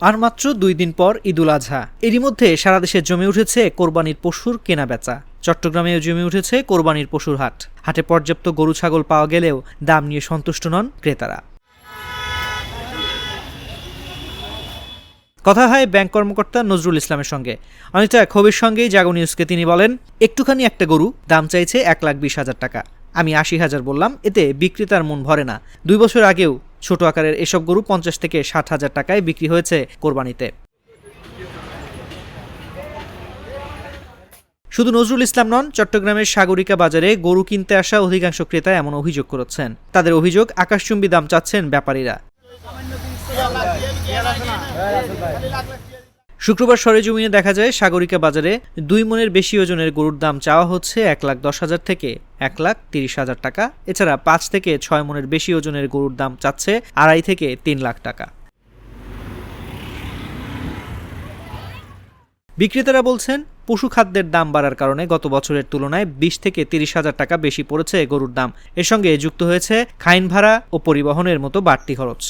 আর মাত্র 2 দিন পর ঈদুল আজহা। এরই মধ্যে সারা দেশে জমে উঠেছে কোরবানির পশুর কেনা বেচা। চট্টগ্রামেও জমে উঠেছে কোরবানির পশুর হাট। হাটে পর্যাপ্ত গরু ছাগল পাওয়া গেলেও দাম নিয়ে সন্তুষ্ট নন ক্রেতারা। কথা হয় ব্যাংক কর্মকর্তা নজরুল ইসলামের সঙ্গে। অনেকটা ক্ষোভের সঙ্গেই জাগো নিউজকে তিনি বলেন, একটুখানি একটা গরু দাম চাইছে 1,20,000 টাকা। আমি 80,000 বললাম, এতে বিক্রেতার মন ভরে না। 2 বছর আগেও ছোট আকারের এসব গরু 50 থেকে 60,000 টাকায় বিক্রি হয়েছে কোরবানিতে। শুধু নজরুল ইসলাম নন, চট্টগ্রামের সাগরিকা বাজারে গরু কিনতে আসা অধিকাংশ ক্রেতা এমন অভিযোগ করেছেন। তাদের অভিযোগ, আকাশচুম্বী দাম চাচ্ছেন ব্যাপারীরা। শুক্রবার সরেজমিনে দেখা যায়, সাগরিকা বাজারে 2 মনের বেশি ওজনের গরুর দাম চাওয়া হচ্ছে 1,10,000 থেকে 1,30,000 টাকা। এছাড়া 5 থেকে 6 মনের বেশি ওজনের গরুর দাম চাচ্ছে 2.5 থেকে 3 লাখ টাকা। বিক্রেতারা বলছেন, পশু খাদ্যের দাম বাড়ার কারণে গত বছরের তুলনায় 20 থেকে 30,000 টাকা বেশি পড়েছে গরুর দাম। এর সঙ্গে যুক্ত হয়েছে খাইন ভাড়া ও পরিবহনের মতো বাড়তি খরচ।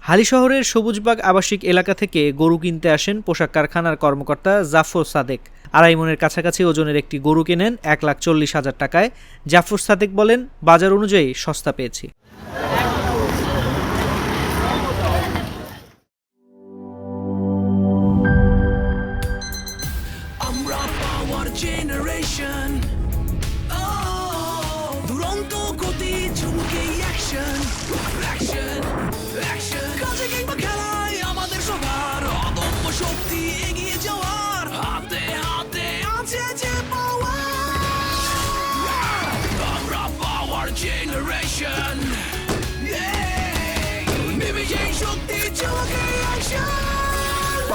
হালিশহরের সবুজবাগ আবাসিক এলাকা থেকে গরু কিনতে আসেন পোশাক কারখানার কর্মকর্তা জাফর সাদেক। 2.5 মনের কাছাকাছি ওজনের একটি গরু কেনেন 1,40,000 টাকায়। জাফর সাদেক বলেন, বাজার অনুযায়ী সস্তা পেয়েছি।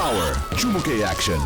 Power, Chumuke Action.